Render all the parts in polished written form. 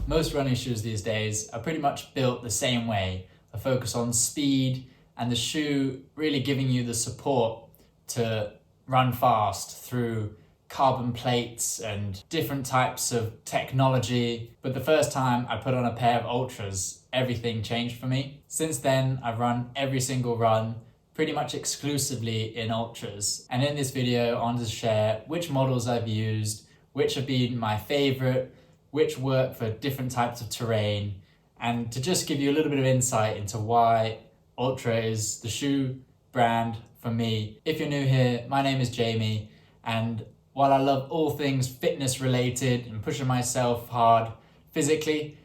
Most running shoes these days are pretty much built the same way. A focus on speed and the shoe really giving you the support to run fast through carbon plates and different types of technology. But the first time I put on a pair of Ultras, everything changed for me. Since then, I've run every single run pretty much exclusively in Ultras. And in this video, I wanted to share which models I've used, which have been my favorite, which work for different types of terrain, and to just give you a little bit of insight into why Altra is the shoe brand for me. If you're new here, my name is Jamie, and while I love all things fitness related and pushing myself hard physically,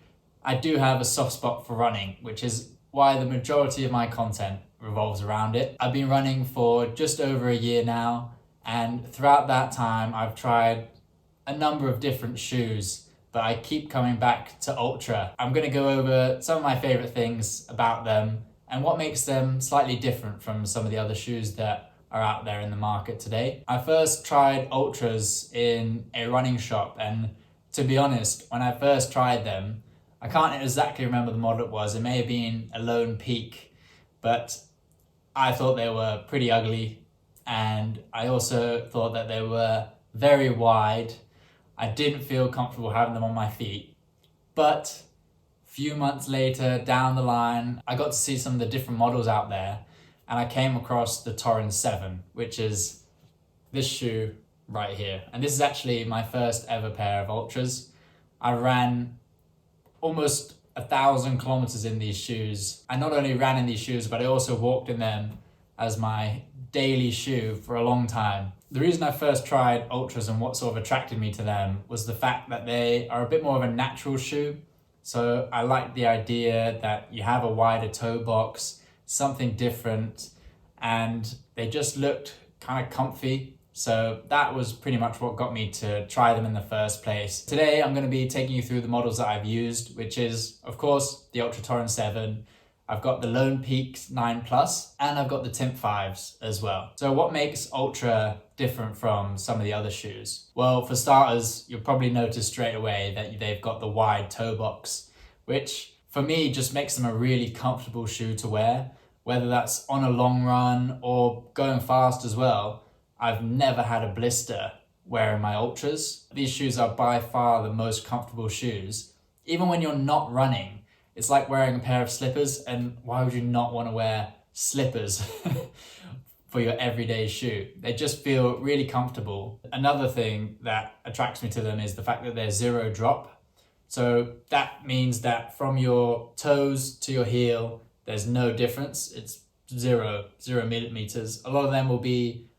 I do have a soft spot for running, which is why the majority of my content revolves around it. I've been running for just over a year now, and throughout that time I've tried a number of different shoes, but I keep coming back to Altra. I'm going to go over some of my favorite things about them and what makes them slightly different from some of the other shoes that are out there in the market today. I first tried Ultras in a running shop, and to be honest, when I first tried them, I can't exactly remember the model it was. It may have been a Lonepeak, but I thought they were pretty ugly, and I also thought that they were very wide. I didn't feel comfortable having them on my feet, but a few months later down the line, I got to see some of the different models out there, and I came across the Torin 7, which is this shoe right here. And this is actually my first ever pair of Ultras. I ran almost 1,000 kilometers in these shoes. I not only ran in these shoes, but I also walked in them as my daily shoe for a long time. The reason I first tried Ultras and what sort of attracted me to them was the fact that they are a bit more of a natural shoe. So I liked the idea that you have a wider toe box, something different, and they just looked kind of comfy. So that was pretty much what got me to try them in the first place. Today, I'm going to be taking you through the models that I've used, which is, of course, the Ultra Torin 7. I've got the Lonepeak 9 Plus, and I've got the Timp 5s as well. So what makes Ultra different from some of the other shoes? Well, for starters, you'll probably notice straight away that they've got the wide toe box, which for me just makes them a really comfortable shoe to wear, whether that's on a long run or going fast as well. I've never had a blister wearing my Ultras. These shoes are by far the most comfortable shoes. Even when you're not running, it's like wearing a pair of slippers, and why would you not want to wear slippers for your everyday shoe? They just feel really comfortable. Another thing that attracts me to them is the fact that they're zero drop. So that means that from your toes to your heel, there's no difference. It's zero millimeters. A lot of them will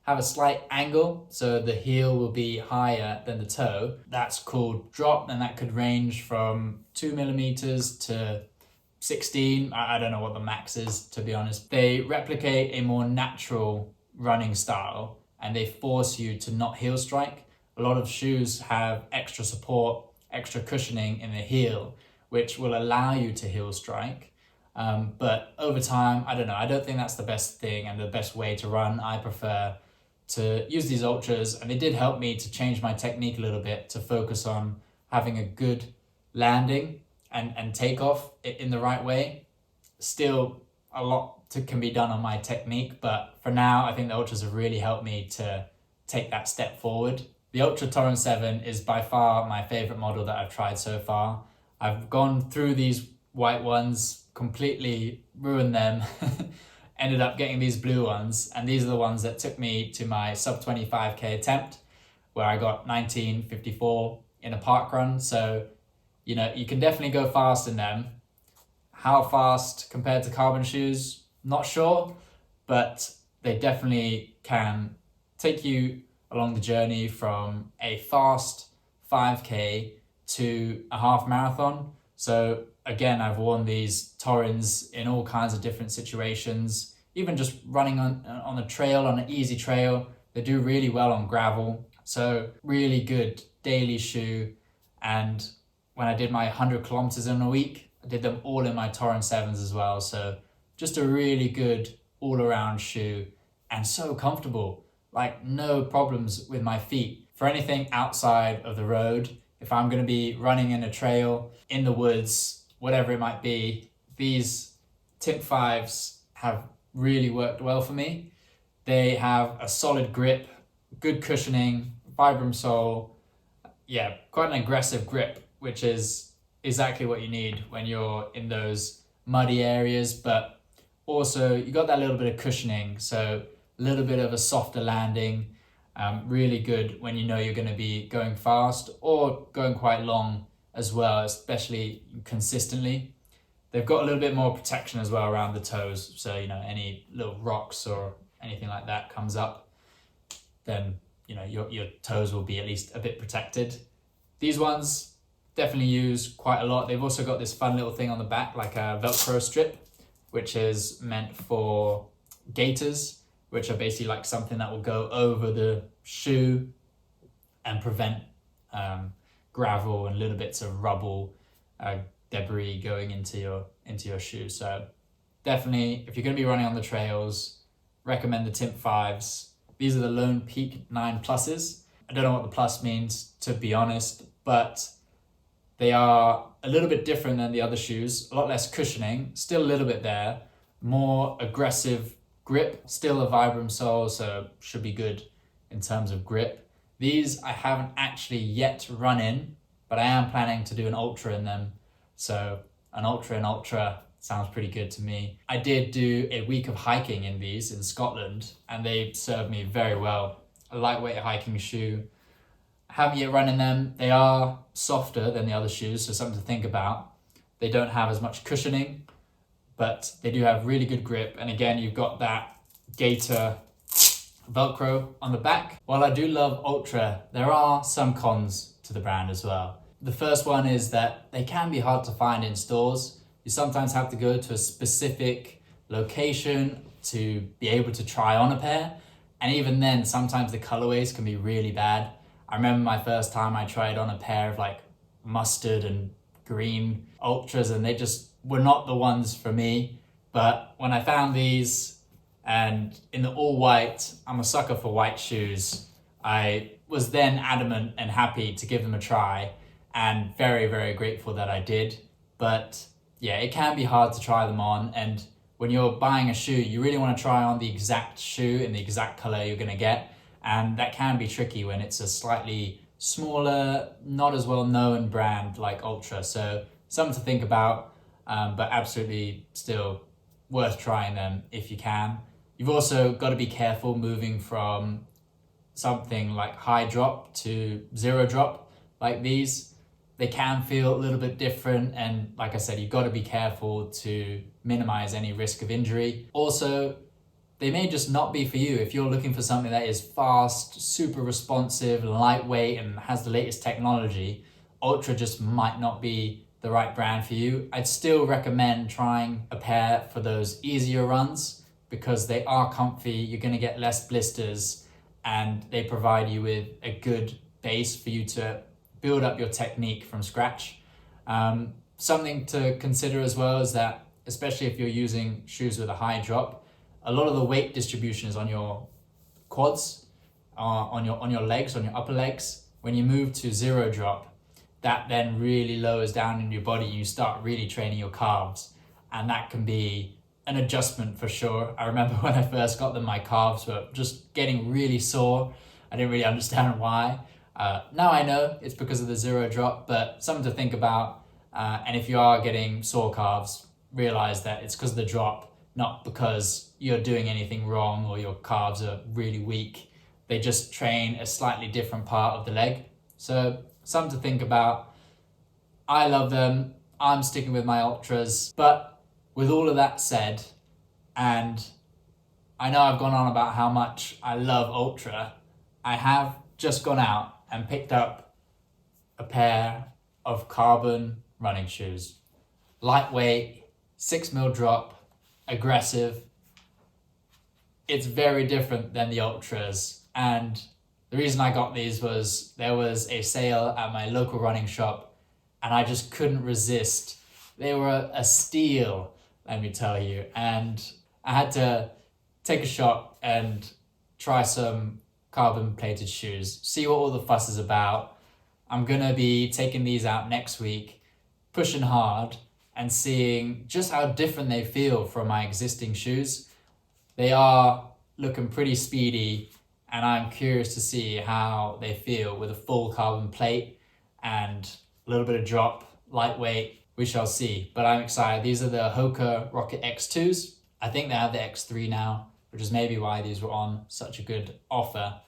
have a slight angle, so the heel will be higher than the toe. That's called drop, and that could range from 2 millimeters to 16. I don't know what the max is, to be honest. They replicate a more natural running style, and they force you to not heel strike. A lot of shoes have extra support, extra cushioning in the heel, which will allow you to heel strike. But over time, I don't know, I don't think that's the best thing and the best way to run. I prefer to use these Ultras, and they did help me to change my technique a little bit to focus on having a good landing and takeoff in the right way. Still a lot can be done on my technique, but for now I think the Ultras have really helped me to take that step forward. The Ultra Torin 7 is by far my favorite model that I've tried so far. I've gone through these white ones, completely ruined them, ended up getting these blue ones, and these are the ones that took me to my sub 25k attempt, where I got 19:54 in a parkrun. So, you know, you can definitely go fast in them. How fast compared to carbon shoes? Not sure, but they definitely can take you along the journey from a fast 5k to a half marathon. So again, I've worn these Torins in all kinds of different situations, even just running on a trail, on an easy trail. They do really well on gravel. So really good daily shoe. And when I did my 100 kilometers in a week, I did them all in my Torin 7s as well. So just a really good all-around shoe, and so comfortable, like no problems with my feet. For anything outside of the road, if I'm going to be running in a trail, in the woods, whatever it might be, these Timp 5s have really worked well for me. They have a solid grip, good cushioning, Vibram sole, yeah, quite an aggressive grip, which is exactly what you need when you're in those muddy areas, but also you got that little bit of cushioning, so a little bit of a softer landing, really good when you know you're going to be going fast or going quite long as well, especially consistently. They've got a little bit more protection as well around the toes, so you know, any little rocks or anything like that comes up, then you know your toes will be at least a bit protected. These ones definitely use quite a lot. They've also got this fun little thing on the back, like a Velcro strip, which is meant for gaiters, which are basically like something that will go over the shoe and prevent gravel and little bits of rubble, debris going into your shoe. So definitely, if you're going to be running on the trails, recommend the Timp 5s. These are the Lonepeak 9 Pluses. I don't know what the plus means, to be honest, but they are a little bit different than the other shoes. A lot less cushioning, still a little bit there, more aggressive grip, still a Vibram sole, so should be good in terms of grip. These I haven't actually yet run in, but I am planning to do an ultra in them. So an ultra sounds pretty good to me. I did do a week of hiking in these in Scotland, and they served me very well. A lightweight hiking shoe. I haven't yet run in them. They are softer than the other shoes, so something to think about. They don't have as much cushioning, but they do have really good grip. And again, you've got that gaiter Velcro on the back. While I do love Ultra, there are some cons to the brand as well. The first one is that they can be hard to find in stores. You sometimes have to go to a specific location to be able to try on a pair. And even then, sometimes the colorways can be really bad. I remember my first time I tried on a pair of like mustard and green Ultras, and they just were not the ones for me. But when I found these, and in the all white, I'm a sucker for white shoes, I was then adamant and happy to give them a try, and very, very grateful that I did. But yeah, it can be hard to try them on, and when you're buying a shoe, you really want to try on the exact shoe in the exact color you're going to get, and that can be tricky when it's a slightly smaller, not as well known brand like Ultra. So something to think about, but absolutely still worth trying them if you can. You've also got to be careful moving from something like high drop to zero drop like these. They can feel a little bit different, and like I said, you've got to be careful to minimize any risk of injury. Also, they may just not be for you. If you're looking for something that is fast, super responsive, lightweight, and has the latest technology, Ultra just might not be the right brand for you. I'd still recommend trying a pair for those easier runs because they are comfy, you're going to get less blisters, and they provide you with a good base for you to build up your technique from scratch. Something to consider as well is that, especially if you're using shoes with a high drop, a lot of the weight distribution is on your quads, on your legs, on your upper legs. When you move to zero drop, that then really lowers down in your body. You start really training your calves, and that can be an adjustment for sure. I remember when I first got them, my calves were just getting really sore. I didn't really understand why. Now I know it's because of the zero drop, but something to think about. And if you are getting sore calves, realize that it's because of the drop, not because you're doing anything wrong or your calves are really weak. They just train a slightly different part of the leg. So something to think about. I love them. I'm sticking with my Ultras. But with all of that said, and I know I've gone on about how much I love Ultra, I have just gone out and picked up a pair of carbon running shoes. Lightweight, 6mm drop, aggressive. It's very different than the Ultras. And the reason I got these was there was a sale at my local running shop and I just couldn't resist. They were a steal, let me tell you. And I had to take a shot and try some carbon plated shoes, see what all the fuss is about. I'm gonna be taking these out next week, pushing hard and seeing just how different they feel from my existing shoes. They are looking pretty speedy, and I'm curious to see how they feel with a full carbon plate and a little bit of drop, lightweight. We shall see, but I'm excited. These are the Hoka Rocket X2s. I think they have the X3 now, which is maybe why these were on such a good offer.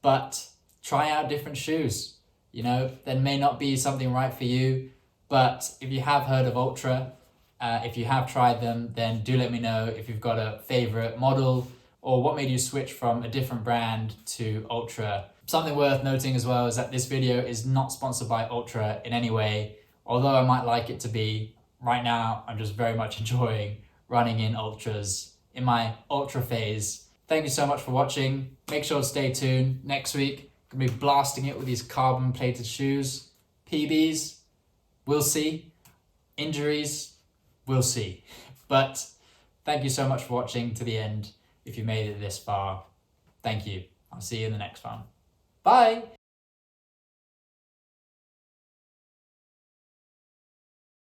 But try out different shoes. You know, there may not be something right for you, but if you have heard of Altra, if you have tried them, then do let me know if you've got a favorite model or what made you switch from a different brand to Altra. Something worth noting as well is that this video is not sponsored by Altra in any way, although I might like it to be. Right now, I'm just very much enjoying running in Altras in my Ultra phase. Thank you so much for watching. Make sure to stay tuned. Next week, I'm gonna be blasting it with these carbon plated shoes. PBs, we'll see. Injuries, we'll see. But thank you so much for watching to the end. If you made it this far, thank you. I'll see you in the next one. Bye.